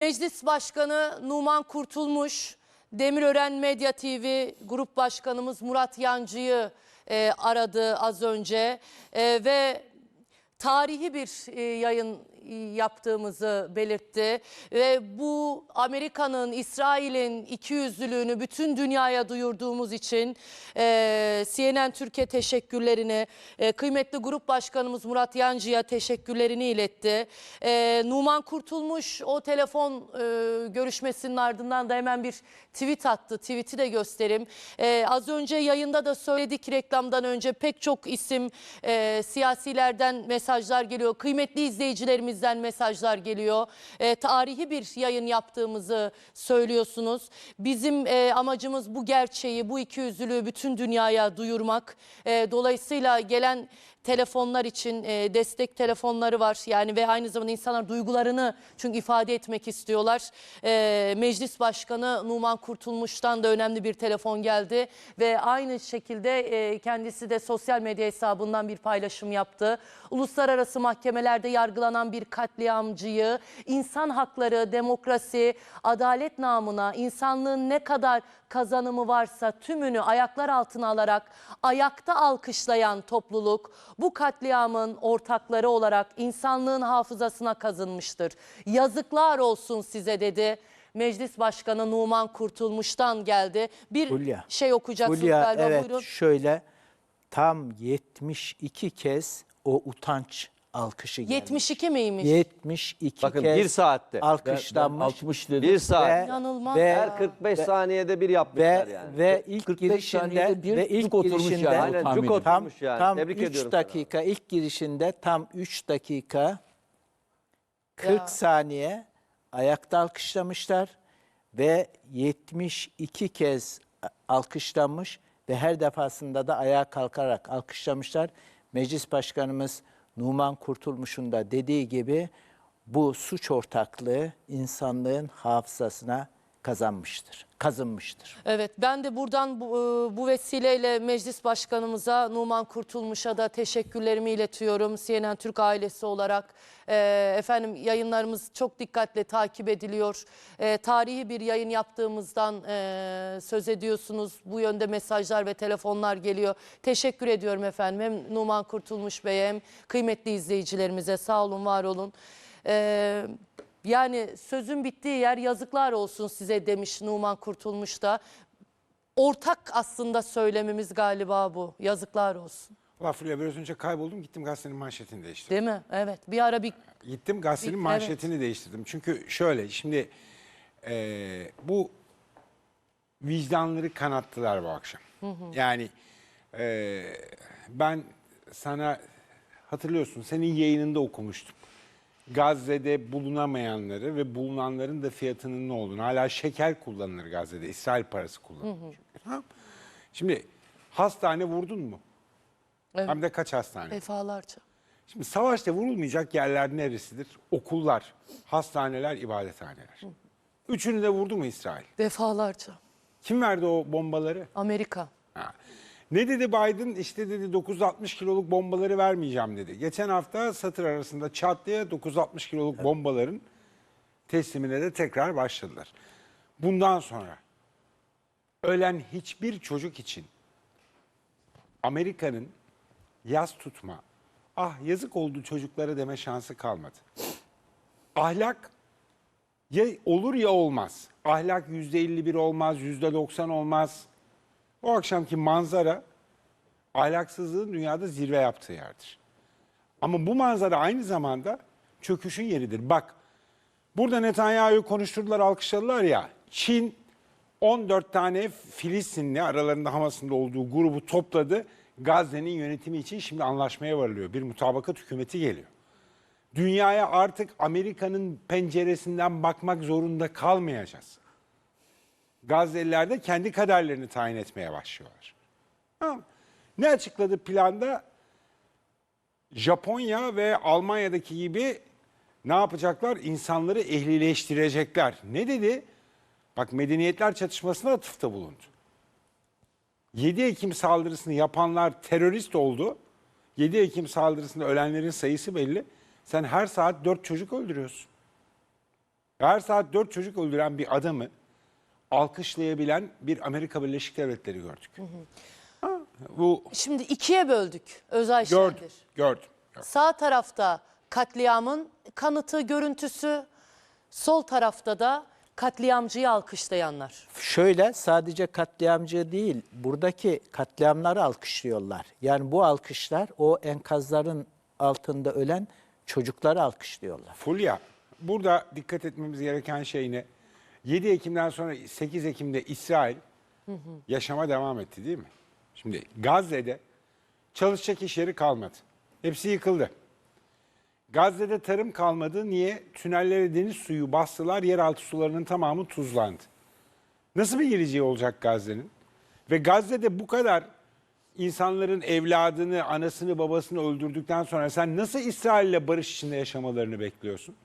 Meclis Başkanı Numan Kurtulmuş, Demirören Medya TV Grup Başkanımız Murat Yancı'yı aradı az önce ve tarihi bir yayın yaptığımızı belirtti ve bu Amerika'nın, İsrail'in ikiyüzlülüğünü bütün dünyaya duyurduğumuz için CNN Türkiye teşekkürlerini, kıymetli grup başkanımız Murat Yancı'ya teşekkürlerini iletti. Numan Kurtulmuş o telefon görüşmesinin ardından da hemen bir tweet attı. Tweet'i de göstereyim. Az önce yayında da söyledik, reklamdan önce pek çok isim, siyasilerden mesajlar geliyor. Kıymetli izleyicilerimizden mesajlar geliyor. Tarihi bir yayın yaptığımızı söylüyorsunuz. Bizim amacımız bu gerçeği, bu ikiyüzlülüğü bütün dünyaya duyurmak. Dolayısıyla gelen telefonlar için destek telefonları var. Yani ve aynı zamanda insanlar duygularını çünkü ifade etmek istiyorlar. Meclis Başkanı Numan Kurtulmuş'tan da önemli bir telefon geldi ve aynı şekilde kendisi de sosyal medya hesabından bir paylaşım yaptı. Uluslararası mahkemelerde yargılanan bir katliamcıyı insan hakları, demokrasi, adalet namına insanlığın ne kadar kazanımı varsa tümünü ayaklar altına alarak ayakta alkışlayan topluluk bu katliamın ortakları olarak insanlığın hafızasına kazınmıştır. Yazıklar olsun size dedi. Meclis Başkanı Numan Kurtulmuş'tan geldi. Bir Fulya, şey okuyacaksınız Fulya, galiba, evet, buyurun. şöyle tam 72 kez o utanç alkışı gelmiş. 72 miymiş? 72 Bakın kez bir saatte. alkışlanmış. 60 dedim. Bir saat. İnanılmaz ve- ya. Her 45 saniyede bir yapmışlar yani. Ve ilk 45 saniyede girişinde bir ve ilk cuk oturmuş girişinde yani. Aynen tahminim. cuk tam oturmuş yani. tam Tebrik 3 ediyorum dakika ilk girişinde tam 3 dakika 40 Ya. saniye ayakta alkışlamışlar ve 72 kez alkışlanmış ve her defasında da ayağa kalkarak alkışlamışlar. Meclis Başkanımız Numan Kurtulmuş'un da dediği gibi bu suç ortaklığı insanlığın hafızasına kazınmıştır. Evet, ben de buradan bu vesileyle Meclis Başkanımıza Numan Kurtulmuş'a da teşekkürlerimi iletiyorum. CNN Türk ailesi olarak efendim yayınlarımız çok dikkatle takip ediliyor. Tarihi bir yayın yaptığımızdan söz ediyorsunuz. Bu yönde mesajlar ve telefonlar geliyor. Teşekkür ediyorum efendim. Hem Numan Kurtulmuş Bey'e hem kıymetli izleyicilerimize sağ olun, var olun. Yani sözün bittiği yer yazıklar olsun size demiş Numan Kurtulmuş da. Ortak aslında söylemimiz galiba bu. Yazıklar olsun. Fulya biraz önce kayboldum, gittim gazetenin manşetini değiştirdim. Değil mi? Evet. Bir ara bir... Gittim gazetenin Evet. manşetini değiştirdim. Çünkü şöyle şimdi bu vicdanları kanattılar bu akşam. Yani ben sana hatırlıyorsun senin yayınında okumuştum. Gazze'de bulunamayanları ve bulunanların da fiyatının ne olduğunu. Hala şeker kullanılır Gazze'de. İsrail parası kullanılır. Çünkü, tamam. Şimdi hastane vurdun mu? Evet. Hem de kaç hastane? Defalarca. Şimdi savaşta vurulmayacak yerler neresidir? Okullar, hastaneler, ibadethaneler. Üçünü de vurdu mu İsrail? Defalarca. Kim verdi o bombaları? Amerika. Ha. Ne dedi Biden? İşte dedi 960 kiloluk bombaları vermeyeceğim dedi. Geçen hafta satır arasında çat diye 960 kiloluk bombaların teslimine de tekrar başladılar. Bundan sonra ölen hiçbir çocuk için Amerika'nın yas tutma, ah yazık oldu çocuklara deme şansı kalmadı. Ahlak ya olur ya olmaz. Ahlak %51 olmaz, %90 olmaz. O akşamki manzara ahlaksızlığın dünyada zirve yaptığı yerdir. Ama bu manzara aynı zamanda çöküşün yeridir. Bak burada Netanyahu'yu konuşturdular, alkışladılar ya. Çin 14 tane Filistinli aralarında Hamas'ın da olduğu grubu topladı. Gazze'nin yönetimi için şimdi anlaşmaya varılıyor. Bir mutabakat hükümeti geliyor. Dünyaya artık Amerika'nın penceresinden bakmak zorunda kalmayacağız. Gazze'liler de kendi kaderlerini tayin etmeye başlıyorlar. Tamam. Ne açıkladı planda? Japonya ve Almanya'daki gibi ne yapacaklar? İnsanları ehlileştirecekler. Ne dedi? Bak medeniyetler çatışmasına atıfta bulundu. 7 Ekim saldırısını yapanlar terörist oldu. 7 Ekim saldırısında ölenlerin sayısı belli. Sen her saat 4 çocuk öldürüyorsun. Her saat 4 çocuk öldüren bir adamı alkışlayabilen bir Amerika Birleşik Devletleri gördük. Ha, bu Şimdi ikiye böldük Özay Şendir. gördüm. Sağ tarafta katliamın kanıtı, görüntüsü. Sol tarafta da katliamcıyı alkışlayanlar. Şöyle, sadece katliamcı değil, buradaki katliamları alkışlıyorlar. Yani bu alkışlar o enkazların altında ölen çocukları alkışlıyorlar. Fulya, burada dikkat etmemiz gereken şey ne? 7 Ekim'den sonra 8 Ekim'de İsrail yaşama devam etti değil mi? Şimdi Gazze'de çalışacak iş yeri kalmadı. Hepsi yıkıldı. Gazze'de tarım kalmadı. Niye? Tünellere deniz suyu bastılar. Yeraltı sularının tamamı tuzlandı. Nasıl bir geleceği olacak Gazze'nin? Ve Gazze'de bu kadar insanların evladını, anasını, babasını öldürdükten sonra sen nasıl İsrail'le barış içinde yaşamalarını bekliyorsun?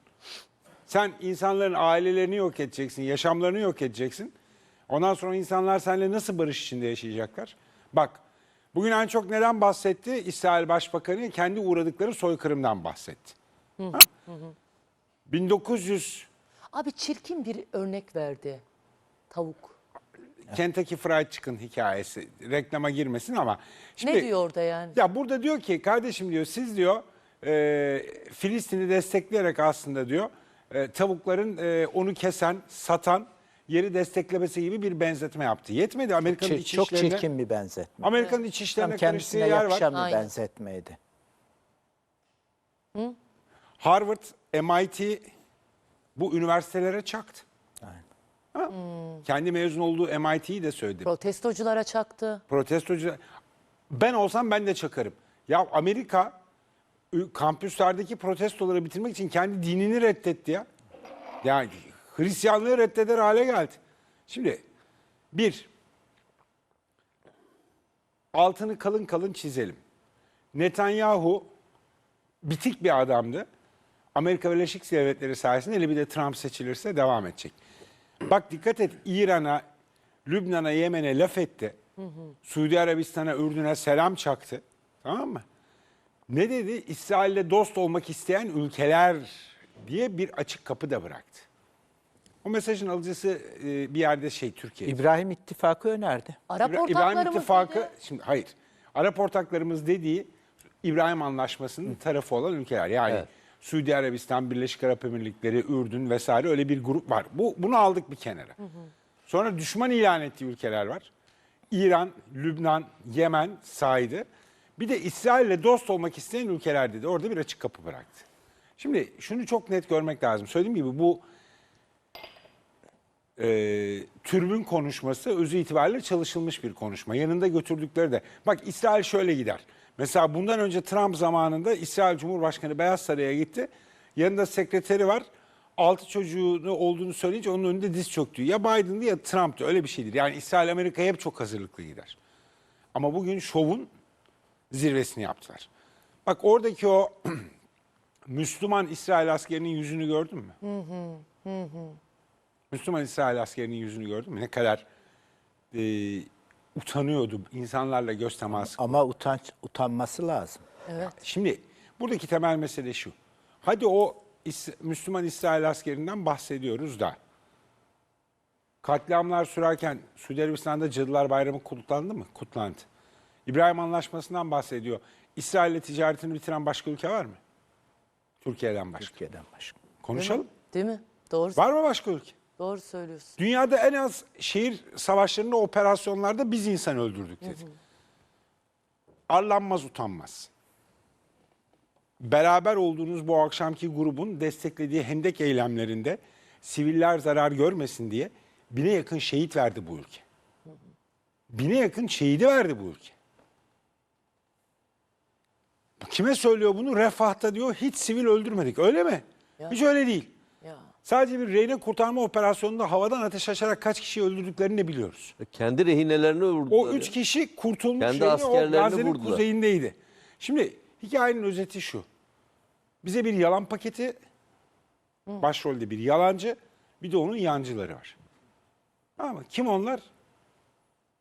Sen insanların ailelerini yok edeceksin, yaşamlarını yok edeceksin. Ondan sonra insanlar seninle nasıl barış içinde yaşayacaklar? Bak, bugün en çok neden bahsetti? İsrail Başbakanı kendi uğradıkları soykırımdan bahsetti. 1900 Abi çirkin bir örnek verdi. Tavuk. Kentucky Fried Chicken hikayesi. Reklama girmesin ama. Şimdi, Ne diyor orada yani? Ya burada diyor ki kardeşim diyor siz diyor Filistin'i destekleyerek aslında diyor tavukların onu kesen, satan yeri desteklemesi gibi bir benzetme yaptı. Yetmedi Amerika'nın iç Çok işlerine. çirkin bir benzetme. Amerika'nın iç Tam işlerine karıştığı kendisine yer var. yakışan bir Aynen. benzetmeydi. Harvard, MIT bu üniversitelere çaktı. Ha? Kendi mezun olduğu MIT'yi de söyledi. Protestoculara çaktı. Protestocu. Ben olsam ben de çakarım. Ya Amerika kampüslerdeki protestoları bitirmek için kendi dinini reddetti ya. Yani Hristiyanlığı reddeder hale geldi. Şimdi bir, altını kalın kalın çizelim. Netanyahu bitik bir adamdı. Amerika Birleşik Devletleri sayesinde hele bir de Trump seçilirse devam edecek. Bak dikkat et, İran'a, Lübnan'a, Yemen'e laf etti. Suudi Arabistan'a, Ürdün'e selam çaktı. Tamam mı? Ne dedi? İsrail'le dost olmak isteyen ülkeler diye bir açık kapı da bıraktı. O mesajın alıcısı bir yerde Türkiye. İbrahim İttifakı önerdi. Arap İbrahim ortaklarımız İttifakı, dedi. şimdi hayır. Arap ortaklarımız dediği İbrahim Anlaşması'nın tarafı olan ülkeler. Yani Suudi Arabistan, Birleşik Arap Emirlikleri, Ürdün vesaire öyle bir grup var. Bunu aldık bir kenara. Sonra düşman ilan ettiği ülkeler var. İran, Lübnan, Yemen saydı. Bir de İsrail'le dost olmak isteyen ülkeler dedi. Orada bir açık kapı bıraktı. Şimdi şunu çok net görmek lazım. Söylediğim gibi bu türbün konuşması özü itibariyle çalışılmış bir konuşma. Yanında götürdükleri de. Bak İsrail şöyle gider. Mesela bundan önce Trump zamanında İsrail Cumhurbaşkanı Beyaz Saray'a gitti. Yanında sekreteri var. 6 çocuğu olduğunu söyleyince onun önünde diz çöktü. Ya Biden'dı ya Trump'tı, öyle bir şeydir. Yani İsrail Amerika'ya hep çok hazırlıklı gider. Ama bugün şovun zirvesini yaptılar. Bak oradaki o Müslüman İsrail askerinin yüzünü gördün mü? Müslüman İsrail askerinin yüzünü gördün mü? Ne kadar utanıyordu insanlarla göz teması. Ama utanması lazım. Evet. Şimdi buradaki temel mesele şu. Hadi o Müslüman İsrail askerinden bahsediyoruz da katliamlar sürerken Suudi Arabistan'da Cadılar Bayramı kutlandı mı? Kutlandı. İbrahim Anlaşması'ndan bahsediyor. İsrail'le ticaretini bitiren başka ülke var mı? Türkiye'den başka. Türkiye'den başka. Konuşalım. Değil mi? Doğru, Var mı başka ülke? doğru söylüyorsun. Dünyada en az şehir savaşlarında, operasyonlarda biz insan öldürdük dedi. Arlanmaz, utanmaz. Beraber olduğunuz bu akşamki grubun desteklediği hendek eylemlerinde siviller zarar görmesin diye 1000'e yakın şehit verdi bu ülke. 1000'e yakın şehidi verdi bu ülke. Kime söylüyor bunu? Refah'ta diyor hiç sivil öldürmedik. Öyle mi? Ya. Hiç öyle değil. Ya. Sadece bir rehine kurtarma operasyonunda havadan ateş açarak kaç kişiyi öldürdüklerini de biliyoruz. Kendi rehinelerini vurdular. O 3 kişi kurtulmuş Kendi rehine o askerlerini Gazze'nin vurdular. kuzeyindeydi. Şimdi hikayenin özeti şu. Bize bir yalan paketi, başrolde bir yalancı, bir de onun yancıları var. Ama kim onlar?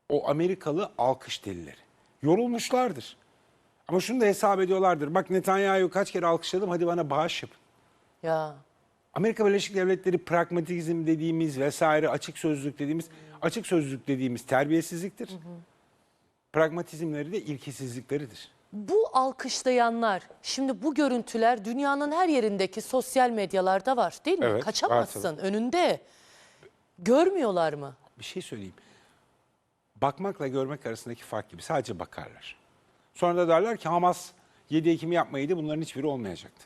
O Amerikalı alkış delileri. Yorulmuşlardır. Ama şunu da hesap ediyorlardır. Bak Netanyahu'yu kaç kere alkışladım, hadi bana bağış yapın. Ya. Amerika Birleşik Devletleri pragmatizm dediğimiz vesaire açık sözlülük dediğimiz terbiyesizliktir. Pragmatizmleri de ilkesizlikleridir. Bu alkışlayanlar, şimdi bu görüntüler dünyanın her yerindeki sosyal medyalarda var değil mi? Evet, var Kaçamazsın, önünde. Görmüyorlar mı? Bir şey söyleyeyim. Bakmakla görmek arasındaki fark gibi. Sadece bakarlar. Sonra da derler ki Hamas 7 Ekim'i yapmayıydı, bunların hiçbiri olmayacaktı.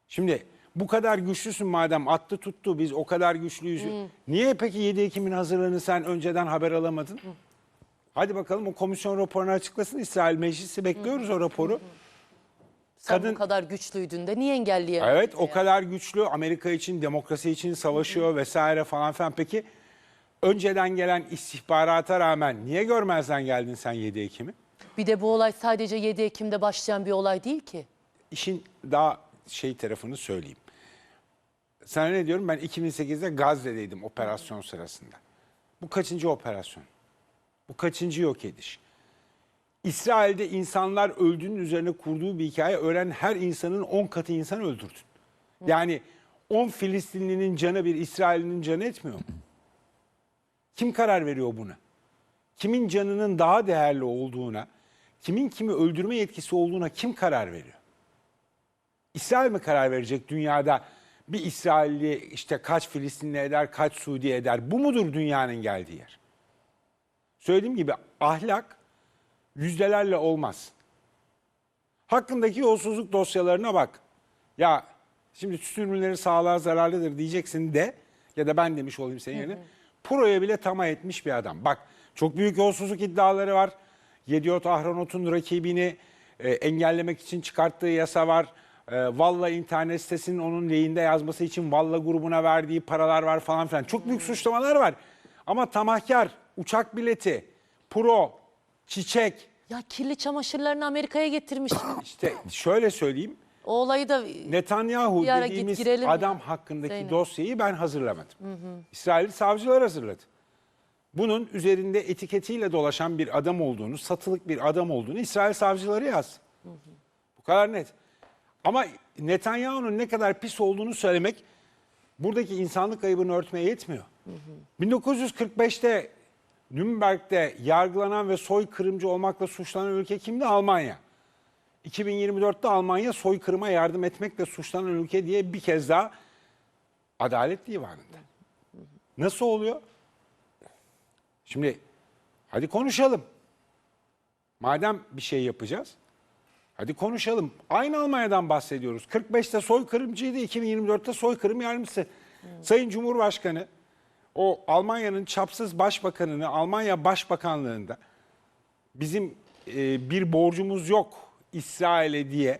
Şimdi bu kadar güçlüsün madem, attı tuttu, biz o kadar güçlüyüz. Niye peki 7 Ekim'in hazırlığını sen önceden haber alamadın? Hadi bakalım o komisyon raporunu açıklasın. İsrail Meclisi bekliyoruz o raporu. Sen Kadın- bu kadar güçlüydün de niye engelleyemedin? Evet, o kadar güçlü, Amerika için, demokrasi için savaşıyor vesaire falan filan. Peki önceden gelen istihbarata rağmen niye görmezden geldin sen 7 Ekim'i? Bir de bu olay sadece 7 Ekim'de başlayan bir olay değil ki. İşin daha tarafını söyleyeyim. Sana ne diyorum? Ben 2008'de Gazze'deydim operasyon sırasında. Bu kaçıncı operasyon? Bu kaçıncı yok ediş? İsrail'de insanlar öldüğünün üzerine kurduğu bir hikaye, ölen her insanın 10 katı insan öldürdün. Yani 10 Filistinlinin canı bir İsrail'in canı etmiyor mu? Kim karar veriyor buna? Kimin canının daha değerli olduğuna, kimin kimi öldürme yetkisi olduğuna kim karar veriyor? İsrail mi karar verecek dünyada bir İsrailli işte kaç Filistinli eder, kaç Suudi eder? Bu mudur dünyanın geldiği yer? Söylediğim gibi ahlak yüzdelerle olmaz. Hakkındaki yolsuzluk dosyalarına bak. Ya şimdi süt ürünleri sağlığa zararlıdır diyeceksin de, ya da ben demiş olayım senin yerine. Pro'ya bile tamah etmiş bir adam. Bak, çok büyük yolsuzluk iddiaları var. Yediot Ahronot'un rakibini engellemek için çıkarttığı yasa var. Valla internet sitesinin onun lehinde yazması için Valla grubuna verdiği paralar var falan filan. Çok büyük suçlamalar var. Ama tamahkar, uçak bileti, Pro, çiçek. Ya kirli çamaşırlarını Amerika'ya getirmiş. İşte şöyle söyleyeyim. O olayı da Netanyahu Bir ara dediğimiz girelim adam ya. hakkındaki Zeynep. dosyayı ben hazırlamadım. İsrailli savcılar hazırladı. Bunun üzerinde etiketiyle dolaşan bir adam olduğunu, satılık bir adam olduğunu İsrail savcıları yazdı. Bu kadar net. Ama Netanyahu'nun ne kadar pis olduğunu söylemek buradaki insanlık ayıbını örtmeye yetmiyor. 1945'te Nürnberg'de yargılanan ve soykırımcı olmakla suçlanan ülke kimdi? Almanya. 2024'te Almanya soykırıma yardım etmekle suçlanan ülke diye bir kez daha Adalet Divanı'nda. Nasıl oluyor? Şimdi hadi konuşalım. Madem bir şey yapacağız, hadi konuşalım. Aynı Almanya'dan bahsediyoruz. 45'te soykırımcıydı, 2024'te soykırım yardımcısı. Sayın Cumhurbaşkanı o Almanya'nın çapsız başbakanını Almanya Başbakanlığında bizim bir borcumuz yok İsrail'e diye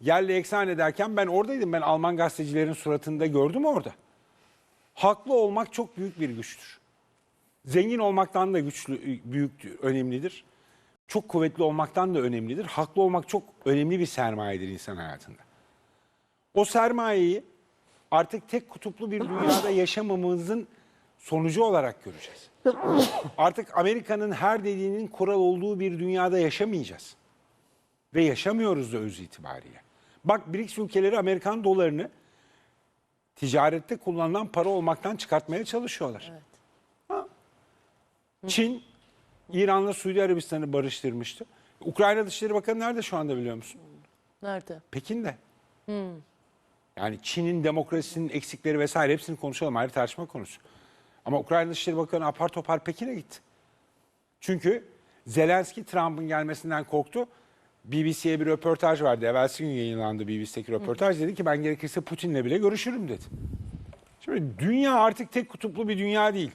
yerle eksan ederken ben oradaydım. Ben Alman gazetecilerin suratında gördüm orada. Haklı olmak çok büyük bir güçtür. Zengin olmaktan da önemlidir. Çok kuvvetli olmaktan da önemlidir. Haklı olmak çok önemli bir sermayedir insan hayatında. O sermayeyi artık tek kutuplu bir dünyada yaşamamızın sonucu olarak göreceğiz. Artık Amerika'nın her dediğinin kural olduğu bir dünyada yaşamayacağız. Ve yaşamıyoruz da öz itibariyle. Bak, BRICS ülkeleri Amerikan dolarını ticarette kullanılan para olmaktan çıkartmaya çalışıyorlar. Evet. Ha. Çin, İran'la Suudi Arabistan'ı barıştırmıştı. Ukrayna Dışişleri Bakanı nerede şu anda biliyor musun? nerede? Pekin'de. Yani Çin'in demokrasisinin eksikleri vesaire hepsini konuşalım, ayrı tartışma konusu. Ama Ukrayna Dışişleri Bakanı apar topar Pekin'e gitti. Çünkü Zelenski Trump'ın gelmesinden korktu. BBC'ye bir röportaj vardı. Evvelsi gün yayınlandı BBC'deki röportaj. Dedi ki ben gerekirse Putin'le bile görüşürüm dedi. Şimdi dünya artık tek kutuplu bir dünya değil.